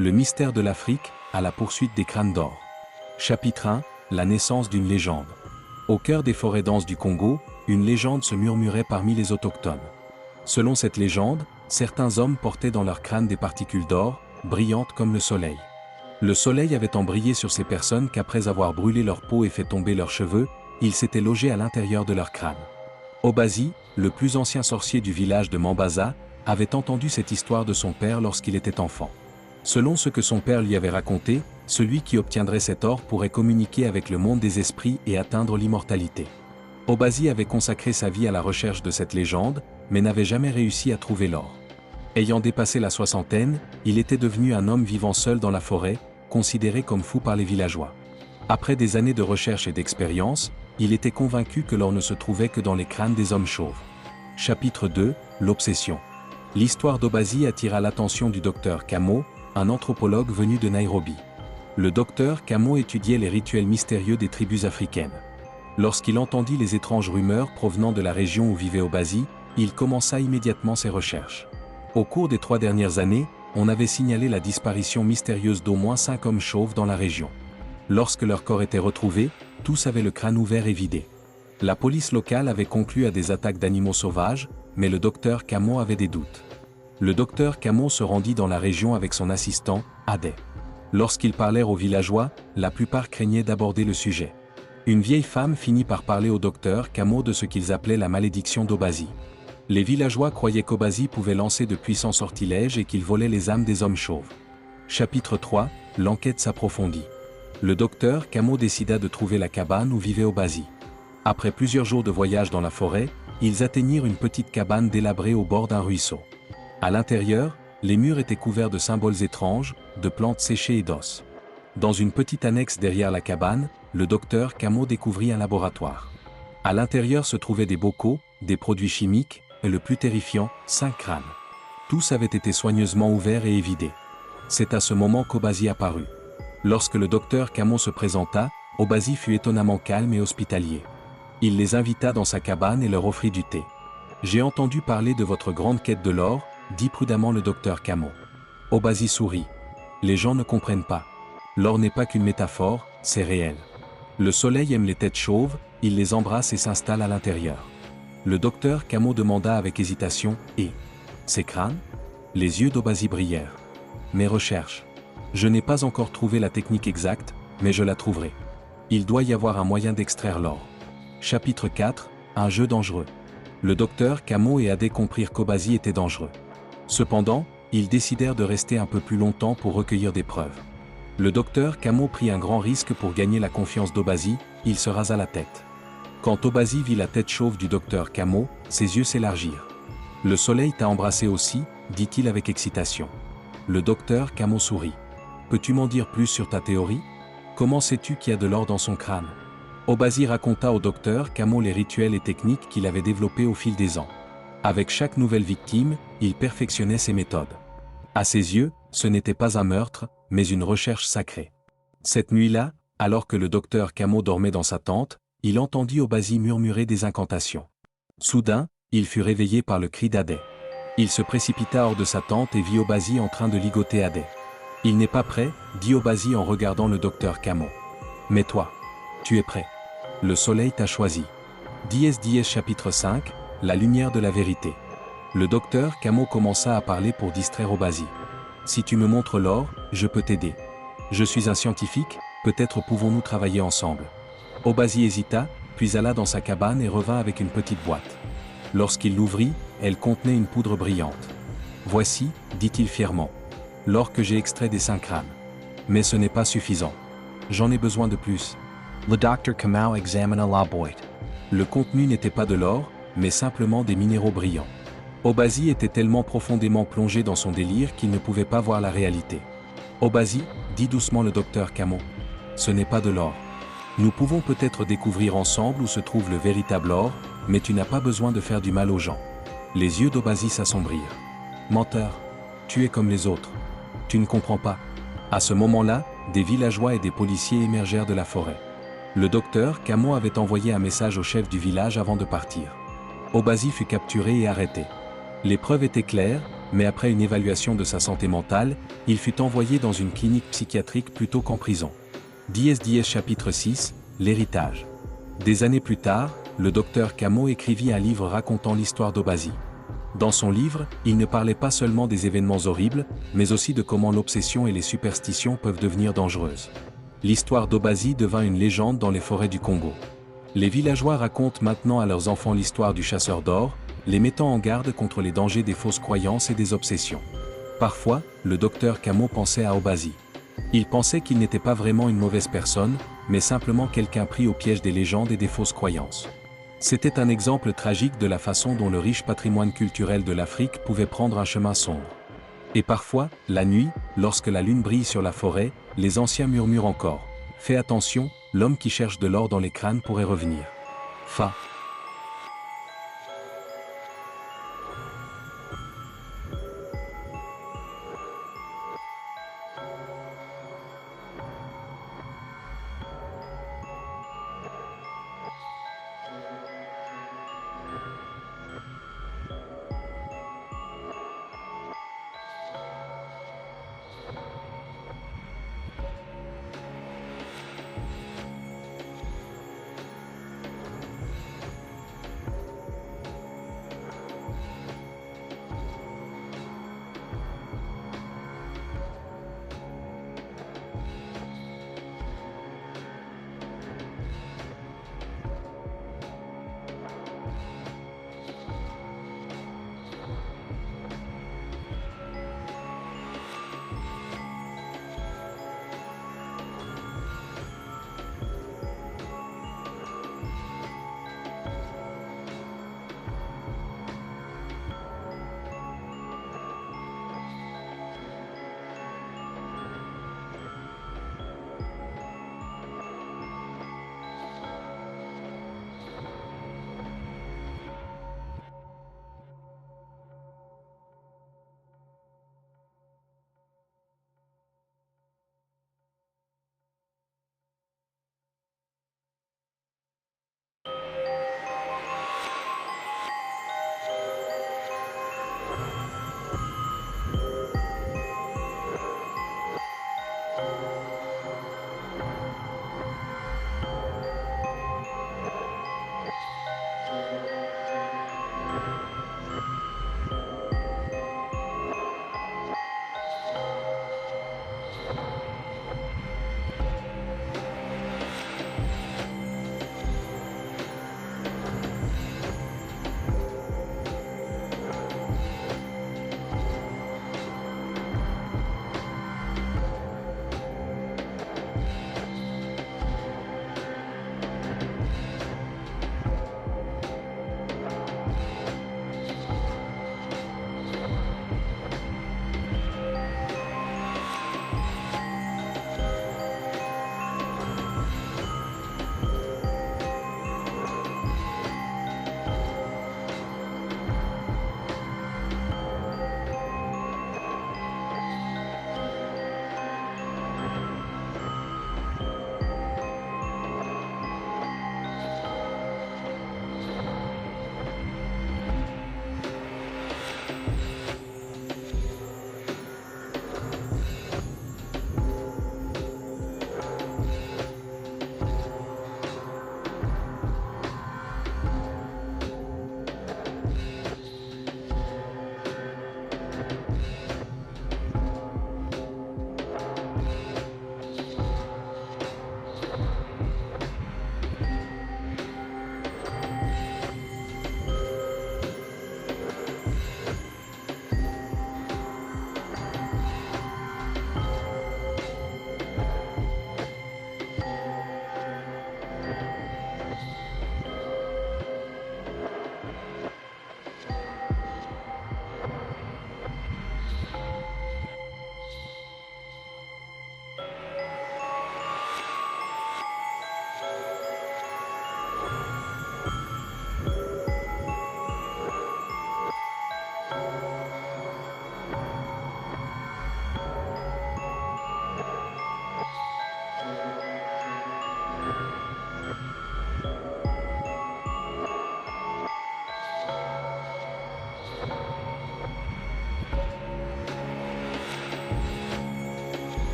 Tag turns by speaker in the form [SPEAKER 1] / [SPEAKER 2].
[SPEAKER 1] Le mystère de l'Afrique, à la poursuite des crânes d'or. Chapitre 1, la naissance d'une légende. Au cœur des forêts denses du Congo, une légende se murmurait parmi les autochtones. Selon cette légende, certains hommes portaient dans leur crâne des particules d'or, brillantes comme le soleil. Le soleil avait tant brillé sur ces personnes qu'après avoir brûlé leur peau et fait tomber leurs cheveux, il s'était logé à l'intérieur de leur crâne. Obazi, le plus ancien sorcier du village de Mambaza, avait entendu cette histoire de son père lorsqu'il était enfant. Selon ce que son père lui avait raconté, celui qui obtiendrait cet or pourrait communiquer avec le monde des esprits et atteindre l'immortalité. Obazi avait consacré sa vie à la recherche de cette légende, mais n'avait jamais réussi à trouver l'or. Ayant dépassé la soixantaine, il était devenu un homme vivant seul dans la forêt, considéré comme fou par les villageois. Après des années de recherche et d'expérience, il était convaincu que l'or ne se trouvait que dans les crânes des hommes chauves. Chapitre 2, l'obsession. L'histoire d'Obazi attira l'attention du docteur Kamo, un anthropologue venu de Nairobi. Le docteur Kamo étudiait les rituels mystérieux des tribus africaines. Lorsqu'il entendit les étranges rumeurs provenant de la région où vivait Obazi, il commença immédiatement ses recherches. Au cours des 3 dernières années, on avait signalé la disparition mystérieuse d'au moins 5 hommes chauves dans la région. Lorsque leur corps était retrouvé, tous avaient le crâne ouvert et vidé. La police locale avait conclu à des attaques d'animaux sauvages, mais le docteur Kamo avait des doutes. Le docteur Kamo se rendit dans la région avec son assistant, Adé. Lorsqu'ils parlèrent aux villageois, la plupart craignaient d'aborder le sujet. Une vieille femme finit par parler au docteur Kamo de ce qu'ils appelaient la malédiction d'Obazi. Les villageois croyaient qu'Obazi pouvait lancer de puissants sortilèges et qu'il volait les âmes des hommes chauves. Chapitre 3, l'enquête s'approfondit. Le docteur Kamo décida de trouver la cabane où vivait Obazi. Après plusieurs jours de voyage dans la forêt, ils atteignirent une petite cabane délabrée au bord d'un ruisseau. À l'intérieur, les murs étaient couverts de symboles étranges, de plantes séchées et d'os. Dans une petite annexe derrière la cabane, le docteur Kamo découvrit un laboratoire. À l'intérieur se trouvaient des bocaux, des produits chimiques, et le plus terrifiant, 5 crânes. Tous avaient été soigneusement ouverts et évidés. C'est à ce moment qu'Obazi apparut. Lorsque le docteur Kamo se présenta, Obazi fut étonnamment calme et hospitalier. Il les invita dans sa cabane et leur offrit du thé. « J'ai entendu parler de votre grande quête de l'or », dit prudemment le docteur Kamo. Obazi sourit. « Les gens ne comprennent pas. L'or n'est pas qu'une métaphore, c'est réel. Le soleil aime les têtes chauves, il les embrasse et s'installe à l'intérieur. » Le docteur Kamo demanda avec hésitation, « Et ces crânes ?» Les yeux d'Obazi brillèrent. « Mes recherches. Je n'ai pas encore trouvé la technique exacte, mais je la trouverai. Il doit y avoir un moyen d'extraire l'or. » Chapitre 4, un jeu dangereux. Le docteur Kamo et Adé comprirent qu'Obazi était dangereux. Cependant, ils décidèrent de rester un peu plus longtemps pour recueillir des preuves. Le docteur Kamo prit un grand risque pour gagner la confiance d'Obazi, il se rasa la tête. Quand Obazi vit la tête chauve du docteur Kamo, ses yeux s'élargirent. « Le soleil t'a embrassé aussi », dit-il avec excitation. Le docteur Kamo sourit. « Peux-tu m'en dire plus sur ta théorie? Comment sais-tu qu'il y a de l'or dans son crâne ?» Obazi raconta au docteur Kamo les rituels et techniques qu'il avait développés au fil des ans. Avec chaque nouvelle victime, il perfectionnait ses méthodes. À ses yeux, ce n'était pas un meurtre, mais une recherche sacrée. Cette nuit-là, alors que le docteur Kamo dormait dans sa tente, il entendit Obazi murmurer des incantations. Soudain, il fut réveillé par le cri d'Adé. Il se précipita hors de sa tente et vit Obazi en train de ligoter Adé. « Il n'est pas prêt », dit Obazi en regardant le docteur Kamo. « Mais toi, tu es prêt. Le soleil t'a choisi. » DS chapitre 5, la lumière de la vérité. Le docteur Kamo commença à parler pour distraire Obazi. « Si tu me montres l'or, je peux t'aider. Je suis un scientifique, peut-être pouvons-nous travailler ensemble. » Obazi hésita, puis alla dans sa cabane et revint avec une petite boîte. Lorsqu'il l'ouvrit, elle contenait une poudre brillante. « Voici, dit-il fièrement, l'or que j'ai extrait des 5 crânes. Mais ce n'est pas suffisant. J'en ai besoin de plus. » Le docteur Kamo examina la boîte. Le contenu n'était pas de l'or, mais simplement des minéraux brillants. Obazi était tellement profondément plongé dans son délire qu'il ne pouvait pas voir la réalité. « Obazi, dit doucement le docteur Kamo, ce n'est pas de l'or. Nous pouvons peut-être découvrir ensemble où se trouve le véritable or, mais tu n'as pas besoin de faire du mal aux gens. » Les yeux d'Obazi s'assombrirent. « Menteur, tu es comme les autres. Tu ne comprends pas. » À ce moment-là, des villageois et des policiers émergèrent de la forêt. Le docteur Kamo avait envoyé un message au chef du village avant de partir. Obazi fut capturé et arrêté. Les preuves étaient claires, mais après une évaluation de sa santé mentale, il fut envoyé dans une clinique psychiatrique plutôt qu'en prison. DSDS chapitre 6, l'héritage. Des années plus tard, le docteur Cameau écrivit un livre racontant l'histoire d'Obasi. Dans son livre, il ne parlait pas seulement des événements horribles, mais aussi de comment l'obsession et les superstitions peuvent devenir dangereuses. L'histoire d'Obasi devint une légende dans les forêts du Congo. Les villageois racontent maintenant à leurs enfants l'histoire du chasseur d'or, les mettant en garde contre les dangers des fausses croyances et des obsessions. Parfois, le docteur Cameau pensait à Obasi. Il pensait qu'il n'était pas vraiment une mauvaise personne, mais simplement quelqu'un pris au piège des légendes et des fausses croyances. C'était un exemple tragique de la façon dont le riche patrimoine culturel de l'Afrique pouvait prendre un chemin sombre. Et parfois, la nuit, lorsque la lune brille sur la forêt, les anciens murmurent encore. Fais attention, l'homme qui cherche de l'or dans les crânes pourrait revenir. Fa.